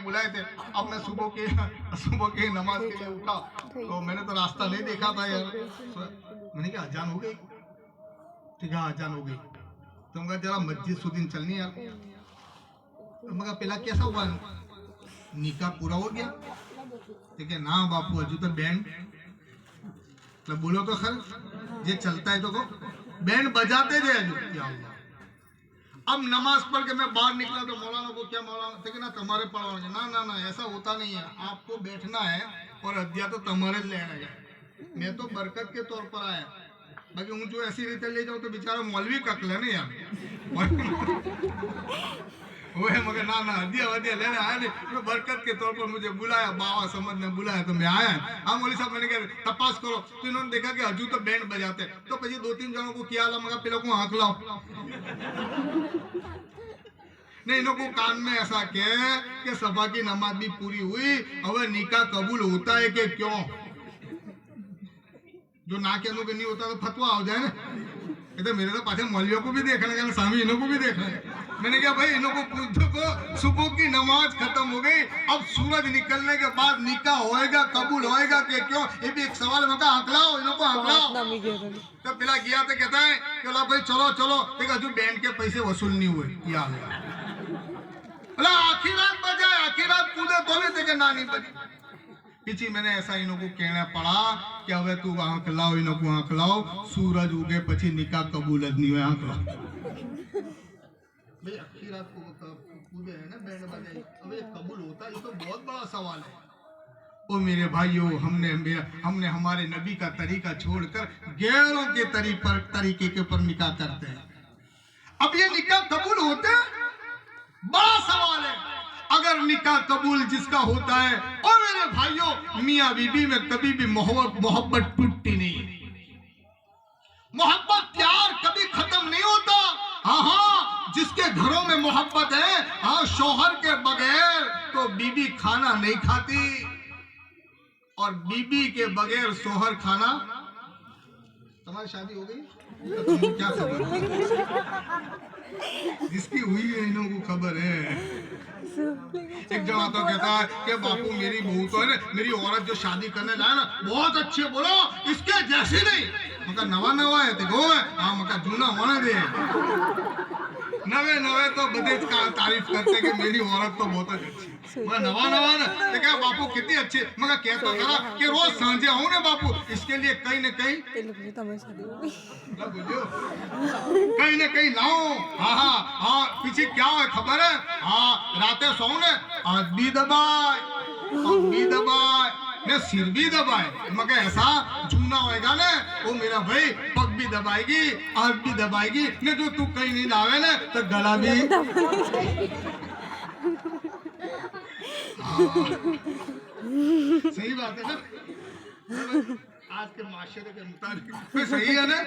बुलाए थे। अब मैं सुबह के नमाज के लिए उठा तो मैंने तो रास्ता नहीं देखा था यार। मैंने कहा अजान हो गई, ठीक है अजान हो गई, तो मैं जरा मस्जिद सुदीन चलनी यार। तो मैं पहला कैसा हुआ, निकाह पूरा हो गया? ठीक है ना बापू, अजू तो बैंड तो बोलो तो खर ये चलता है तो को बैंड बजाते थे अजू। या अल्लाह, अब नमाज पढ़ के मैं बाहर निकला तो मौलाना को क्या, मौलाना ठीक है ना तुम्हारे पढ़ाओगे ना, ना ना ऐसा होता नहीं है, आपको बैठना है और अध्या तो तुम्हारे लेना है। मैं तो बरकत के तौर पर आया, बाकी हूँ जो ऐसी रीते ले जाओ तो बेचारा मौलवी ककले नहीं यार वो है, मगर ना ना अध्या वध्या लेने आया नहीं, तो बरकत के तौर पर मुझे बुलाया, बाबा समझने बुलाया तो मैं आया। हाँ मौलवी साहब, मैंने कहा तपास करो, तो इन्होंने देखा कि हजू तो बैंड बजाते, तो પછી 2-3 जनों को किया मगर पेलो को आंख लाओ नहीं, इन्हों को कान में ऐसा कहे कि सभा की नमाज भी पूरी हुई, अब निकाह कबूल होता है कि क्यों? जो ना कहने के नहीं होता तो फतवा हो जाए ना। तो मेरे तो पाछे मौलवियों को भी देखना है, स्वामी इन्हों को भी देखना है। मैंने कहा भाई इन्हों को पूछो को सुबह की नमाज खत्म हो गई, अब सूरज निकलने के बाद निकाह होएगा कबूल होएगा कि क्यों, ये भी एक सवाल है। मैं आंकलाओ इन्हों को आंकलाओ। तो पिला गया तो कहता है कि भाई चलो चलो, ठीक है जो बैंड के पैसे वसूल नहीं हुए या आखिर रात बजाए, आखिर रात कूदे तो भी देखे ना नहीं बजी। पीछे मैंने ऐसा इन्हों को कहना पड़ा कि अब तू आंख लाओ, इन्हों को आंख लाओ, सूरज उगे पची निकाह कबूल नहीं हुए, आंख लाओ भाई। आखिर रात को कूदे है ना बैंड बजाई, अब ये कबूल होता है, ये तो बहुत बड़ा सवाल है। ओ मेरे भाइयों, हमने हमारे नबी का तरीका छोड़कर गैरों के तरीके के ऊपर निकाह करते हैं। अब ये निकाह कबूल होते हैं, बड़ा सवाल है। अगर निकाह कबूल जिसका होता है, और मेरे भाइयों मियां बीबी में कभी भी मोहब्बत टूटती नहीं, मोहब्बत प्यार कभी खत्म नहीं होता। हाँ, जिसके घरों में मोहब्बत है, हाँ शौहर के बगैर तो बीबी खाना नहीं खाती, और बीबी के बगैर शौहर खाना। तुम्हारी शादी हो गई तो तुमको क्या खबर? जिसकी हुई है इन्हों को खबर है। एक जना तो कहता है कि बापू मेरी बहू तो है ना, मेरी औरत जो शादी करने जाए ना बहुत अच्छी, बोलो इसके जैसी नहीं। मगर नवा नवा है देखो है, हाँ मगर जूना होने दे। नवे नवे तो बदे तारीफ करते कि मेरी औरत तो बहुत अच्छी, मगर नवा नवा ना देखा बापू कितनी अच्छी, मगर कहता करा कि रोज सांझे आऊं ना बापू, इसके लिए कहीं न कहीं कहीं न कहीं लाओ। हाँ हाँ हाँ, पीछे क्या है खबर है? हाँ रातें सो ने आज भी दबाए, ने सिर भी दबाए, मगर ऐसा जूना होएगा ना, वो मेरा भाई पग भी दबाएगी, आंख भी दबाएगी, ने जो तू कहीं नहीं लावे ना तो गला भी। सही बात है ना, आज के माशरे के मुताबिक सही है ना।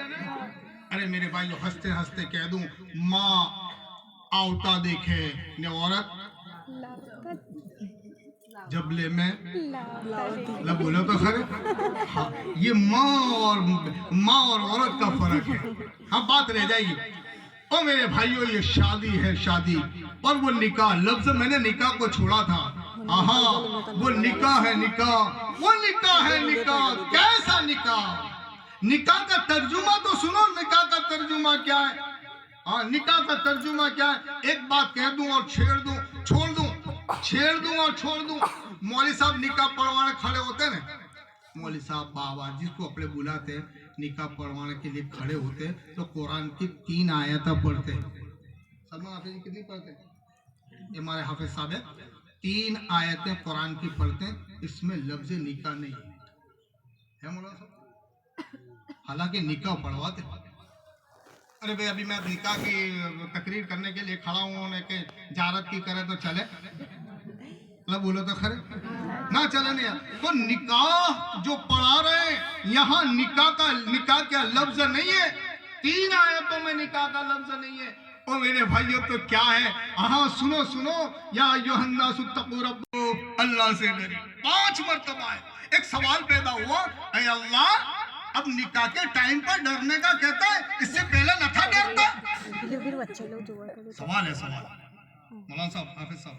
अरे मेरे भाई हंसते हंसते कह दूं, माँ आवता देखे ने औरत जबले में लब बोलो तो खरे। हाँ, ये माँ और औरत का फर्क है। हाँ बात रह जाएगी। ओ मेरे भाइयों ये शादी है शादी, और वो निकाह लफ्ज मैंने निकाह को छोड़ा था। आहा वो निकाह है निकाह, वो निकाह है निकाह। कैसा निकाह? निकाह का तर्जुमा तो सुनो, निकाह का तर्जुमा क्या है? हाँ निकाह का तर्जुमा क्या है? एक बात कह दूं और छेड़ दूं, छोड़ दूं, छेड़ दूं और छोड़ दूं। मौलवी साहब निकाह पढ़वाने खड़े होते ना, मौलवी साहब बाबा जिसको अपने बुलाते निकाह पढ़वाने के लिए खड़े होते, तो कुरान की 3 आयतें पढ़ते। सलमान हाफिज कितनी पढ़ते? ये हमारे हाफिज साहब है, 3 आयतें कुरान की पढ़ते, इसमें लफ्ज निकाह नहीं है मौलाना साहब, हालांकि निकाह पढ़वाते। अरे भाई अभी मैं निकाह की तकरीर करने के लिए खड़ा हूँ, जारत की करे तो चले, मतलब बोलो तो खरे ना चले नहीं। तो निकाह जो पढ़ा रहे यहाँ, निकाह क्या लफ्ज नहीं है, 3 आयतों में निकाह का लफ्ज नहीं है। ओ मेरे भाइयों तो क्या है? हाँ सुनो सुनो, या अय्युहन्नासु तक़ू रब्बकुम, अल्लाह से डरे। 5 मरतबा है। एक सवाल पैदा हुआ, ऐ अल्लाह अब निकाह के टाइम पर डरने का कहता है, इससे पहले न था डरता? सवाल है सवाल, मौलाना साहब हाफिज साहब